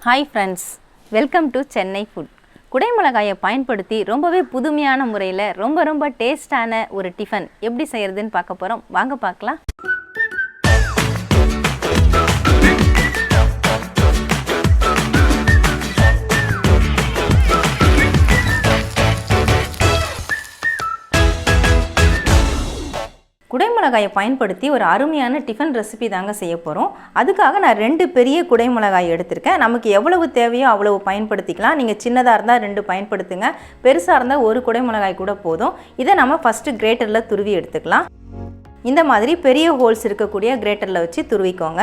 Hi friends, welcome to Chennai food. குடை மிளகாயை பயன்படுத்தி ரொம்பவே புதுமையான முறையில் ரொம்ப டேஸ்டான ஒரு டிஃபன் எப்படி செய்யறதுன்னு பார்க்க போறோம். வாங்க பார்க்கலாம். குடை மிளகாயை பயன்படுத்தி ஒரு அருமையான டிஃபன் ரெசிபி தாங்க செய்ய போகிறோம். அதுக்காக நான் 2 பெரிய குடை மிளகாய் எடுத்திருக்கேன். நமக்கு எவ்வளவு தேவையோ அவ்வளவு பயன்படுத்திக்கலாம். நீங்கள் சின்னதாக இருந்தால் 2 பயன்படுத்துங்க, பெருசாக இருந்தால் 1 குடை மிளகாய் கூட போதும். இதை நம்ம ஃபஸ்ட்டு கிரேட்டரில் துருவி எடுத்துக்கலாம். இந்த மாதிரி பெரிய ஹோல்ஸ் இருக்கக்கூடிய கிரேட்டரில் வச்சு துருவிக்கோங்க.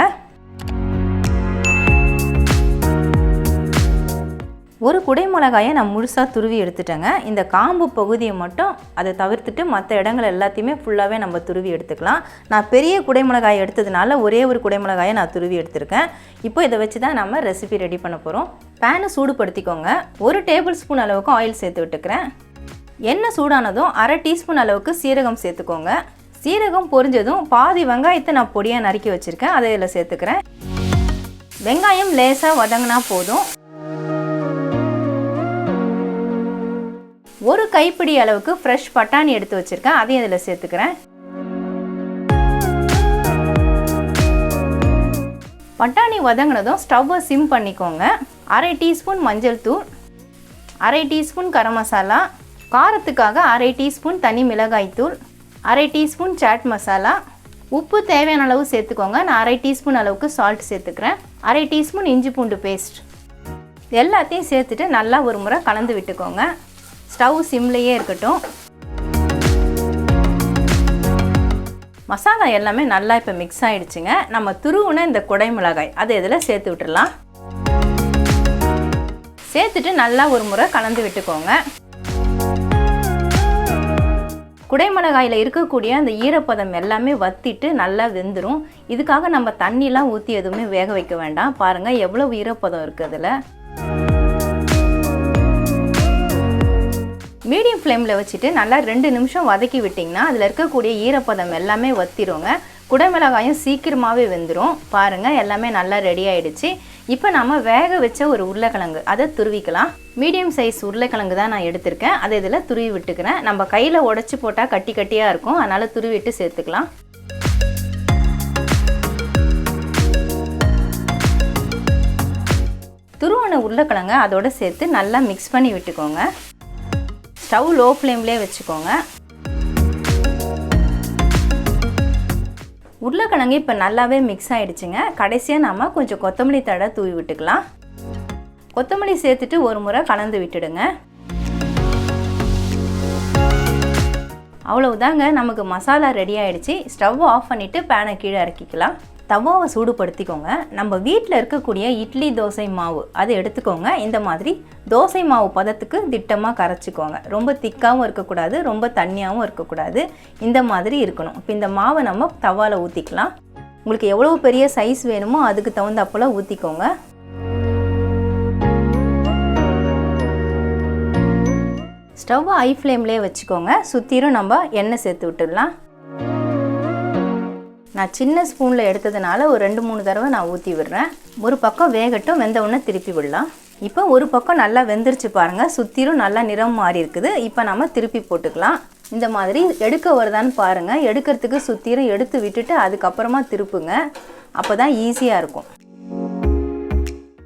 ஒரு குடை மிளகாயை நான் முழுசாக துருவி எடுத்துட்டேங்க. இந்த காம்பு பகுதியை மட்டும் அதை தவிர்த்துட்டு மற்ற இடங்கள் எல்லாத்தையுமே ஃபுல்லாகவே நம்ம துருவி எடுத்துக்கலாம். நான் பெரிய குடை மிளகாயை எடுத்ததுனால ஒரே ஒரு குடை மிளகாயை நான் துருவி எடுத்திருக்கேன். இப்போ இதை வச்சு தான் நம்ம ரெசிபி ரெடி பண்ண போகிறோம். பேனை சூடுபடுத்திக்கோங்க. 1 டேபிள் ஸ்பூன் அளவுக்கு ஆயில் சேர்த்து விட்டுக்கிறேன். எண்ணெய் சூடானதும் 1/2 டீஸ்பூன் அளவுக்கு சீரகம் சேர்த்துக்கோங்க. சீரகம் பொரிஞ்சதும் பாதி வெங்காயத்தை நான் பொடியாக நறுக்கி வச்சுருக்கேன், அதை இதில் சேர்த்துக்கிறேன். வெங்காயம் லேசாக வதங்கினா போதும். 1 கைப்பிடி அளவுக்கு ஃப்ரெஷ் பட்டாணி எடுத்து வச்சுருக்கேன், அதையும் இதில் சேர்த்துக்கிறேன். பட்டாணி வதங்கினதும் ஸ்டவ்வை சிம் பண்ணிக்கோங்க. 1/2 டீஸ்பூன் மஞ்சள் தூள், 1/2 டீஸ்பூன் கரம் மசாலா, காரத்துக்காக 1/2 டீஸ்பூன் தனி மிளகாய் தூள், 1/2 டீஸ்பூன் சாட் மசாலா, உப்பு தேவையான அளவு சேர்த்துக்கோங்க. நான் 1/2 டீஸ்பூன் அளவுக்கு சால்ட் சேர்த்துக்கிறேன். 1/2 டீஸ்பூன் இஞ்சி பூண்டு பேஸ்ட் எல்லாத்தையும் சேர்த்துட்டு நல்லா ஒரு முறை கலந்து விட்டுக்கோங்க. ஸ்டவ் சிம்லேயே இருக்கட்டும். மசாலா எல்லாமே நல்லா இப்போ மிக்ஸ் ஆகிடுச்சுங்க. நம்ம துருவுன இந்த குடை மிளகாய் அதை இதில் சேர்த்து விட்டுடலாம். சேர்த்துட்டு நல்லா ஒரு முறை கலந்து விட்டுக்கோங்க. குடை மிளகாயில் இருக்கக்கூடிய அந்த ஈரப்பதம் எல்லாமே வத்திட்டு நல்லா வெந்துடும். இதுக்காக நம்ம தண்ணிலாம் ஊற்றி எதுவுமே வேக வைக்க வேண்டாம். பாருங்கள் எவ்வளோ ஈரப்பதம் இருக்குது அதில். மீடியம் ஃப்ளேமில் வச்சுட்டு நல்லா 2 நிமிஷம் வதக்கி விட்டிங்கன்னா அதில் இருக்கக்கூடிய ஈரப்பதம் எல்லாமே வத்திருங்க. குடை மிளகாயும் சீக்கிரமாகவே வெந்துடும். பாருங்கள் எல்லாமே நல்லா ரெடி ஆகிடுச்சு. இப்போ நம்ம வேக வச்ச ஒரு உருளைக்கிழங்கு அதை துருவிக்கலாம். மீடியம் சைஸ் உருளைக்கிழங்கு தான் நான் எடுத்திருக்கேன், அதை இதில் துருவி விட்டுக்கிறேன். நம்ம கையில் உடச்சி போட்டால் கட்டி கட்டியாக இருக்கும், அதனால் துருவிட்டு சேர்த்துக்கலாம். துருவன உருளைக்கிழங்கு அதோடு சேர்த்து நல்லா மிக்ஸ் பண்ணி விட்டுக்கோங்க. ஸ்டவ் லோ ஃப்ளேம்லேயே வச்சுக்கோங்க. உருளைக்கிழங்கு இப்போ நல்லாவே மிக்ஸ் ஆகிடுச்சுங்க. கடைசியாக நம்ம கொஞ்சம் கொத்தமல்லி தழை தூவி விட்டுக்கலாம். கொத்தமல்லி சேர்த்துட்டு ஒரு முறை கலந்து விட்டுடுங்க. அவ்வளவுதாங்க, நமக்கு மசாலா ரெடி ஆகிடுச்சு. ஸ்டவ் ஆஃப் பண்ணிவிட்டு பேனை கீழே இறக்கிக்கலாம். தவாவை சூடுபடுத்திக்கோங்க. நம்ம வீட்டில் இருக்கக்கூடிய இட்லி தோசை மாவு அதை எடுத்துக்கோங்க. இந்த மாதிரி தோசை மாவு பதத்துக்கு திட்டமாக கரைச்சிக்கோங்க. ரொம்ப திக்காகவும் இருக்கக்கூடாது, ரொம்ப தண்ணியாகவும் இருக்கக்கூடாது. இந்த மாதிரி இருக்கணும். இப்போ இந்த மாவை நம்ம தவாவில் ஊற்றிக்கலாம். உங்களுக்கு எவ்வளோ பெரிய சைஸ் வேணுமோ அதுக்கு தகுந்தாப்போல் ஊற்றிக்கோங்க. ஸ்டவ் ஹை ஃப்ளேம்லேயே வச்சுக்கோங்க. சுற்றிலும் நம்ம எண்ணெய் சேர்த்து விட்டுடலாம். நான் சின்ன ஸ்பூனில் எடுத்ததுனால ஒரு 2-3 தடவை நான் ஊற்றி விடுறேன். ஒரு பக்கம் வேகட்டும், வெந்த உடனே திருப்பி விடலாம். இப்போ ஒரு பக்கம் நல்லா வெந்துருச்சு பாருங்கள். சுற்றிலும் நல்லா நிறம் மாறி இருக்குது. இப்போ நம்ம திருப்பி போட்டுக்கலாம். இந்த மாதிரி எடுக்க வருதான்னு பாருங்கள். எடுக்கிறதுக்கு சுற்றிலும் எடுத்து விட்டுட்டு அதுக்கப்புறமா திருப்புங்க. அப்போ தான் ஈஸியாக இருக்கும்.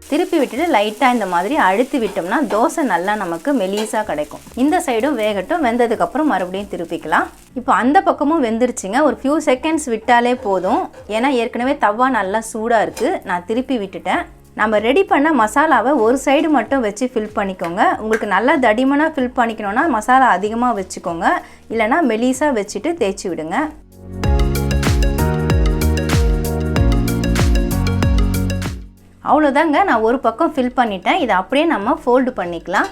திருப்பி விட்டுட்டு லைட்டாக இந்த மாதிரி அழுத்தி விட்டோம்னா தோசை நல்லா நமக்கு மெலிசாக கிடைக்கும். இந்த சைடும் வேகட்டும், வெந்ததுக்கப்புறம் மறுபடியும் திருப்பிக்கலாம். இப்போ அந்த பக்கமும் வெந்துருச்சுங்க. ஒரு ஃபியூ செகண்ட்ஸ் விட்டாலே போதும். ஏன்னா ஏற்கனவே தவா நல்லா சூடாக இருக்குது. நான் திருப்பி விட்டுட்டேன். நம்ம ரெடி பண்ண மசாலாவை ஒரு சைடு மட்டும் வச்சு ஃபில் பண்ணிக்கோங்க. உங்களுக்கு நல்லா தடிமனாக ஃபில் பண்ணிக்கணுன்னா மசாலா அதிகமாக வச்சுக்கோங்க, இல்லைனா மெலிசாக வச்சுட்டு தேய்ச்சி விடுங்க. அவ்வளோதாங்க, நான் ஒரு பக்கம் ஃபில் பண்ணிட்டேன். இதை அப்படியே நம்ம ஃபோல்டு பண்ணிக்கலாம்.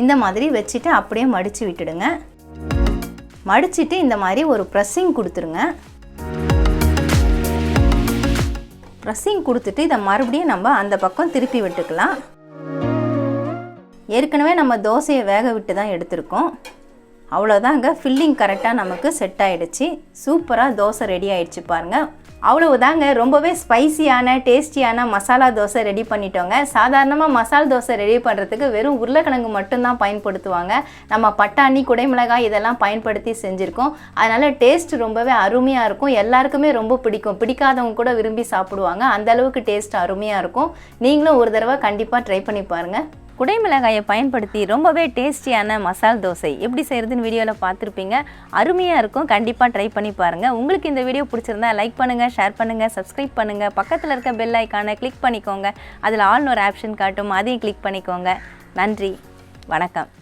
இந்த மாதிரி வச்சுட்டு அப்படியே மடித்து விட்டுடுங்க. மடிச்சுட்டு இந்த மாதிரி ஒரு ப்ரெஸ்ஸிங் கொடுத்துருங்க. ப்ரெஸ்ஸிங் கொடுத்துட்டு இதை மறுபடியும் நம்ம அந்த பக்கம் திருப்பி விட்டுக்கலாம். ஏற்கனவே நம்ம தோசையை வேக விட்டு தான் எடுத்திருக்கோம். அவ்வளோதாங்க, ஃபில்லிங் கரெக்டாக நமக்கு செட் ஆகிடுச்சு. சூப்பராக தோசை ரெடி ஆகிடுச்சு பாருங்கள். அவ்வளவுதாங்க, ரொம்பவே ஸ்பைசியான டேஸ்டியான மசாலா தோசை ரெடி பண்ணிட்டோங்க. சாதாரணமாக மசால் தோசை ரெடி பண்ணுறதுக்கு வெறும் உருளைக்கிழங்கு மட்டும்தான் பயன்படுத்துவாங்க. நம்ம பட்டாணி குடைமிளகாய் இதெல்லாம் பயன்படுத்தி செஞ்சுருக்கோம். அதனால் டேஸ்ட் ரொம்பவே அருமையாக இருக்கும். எல்லாருக்குமே ரொம்ப பிடிக்கும். பிடிக்காதவங்க கூட விரும்பி சாப்பிடுவாங்க. அந்தளவுக்கு டேஸ்ட் அருமையாக இருக்கும். நீங்களும் ஒரு தடவை கண்டிப்பாக ட்ரை பண்ணி பாருங்கள். குடைமிளகாயை பயன்படுத்தி ரொம்பவே டேஸ்டியான மசால் தோசை எப்படி செய்கிறதுன்னு வீடியோவில் பார்த்துருப்பீங்க. அருமையாக இருக்கும். கண்டிப்பாக ட்ரை பண்ணி பாருங்கள். உங்களுக்கு இந்த வீடியோ பிடிச்சிருந்தா லைக் பண்ணுங்கள், ஷேர் பண்ணுங்கள், சப்ஸ்கிரைப் பண்ணுங்கள். பக்கத்தில் இருக்க பெல் ஐக்கானை கிளிக் பண்ணிக்கோங்க. அதில் ஆல்னு ஒரு ஆப்ஷன் காட்டும், அதையும் கிளிக் பண்ணிக்கோங்க. நன்றி, வணக்கம்.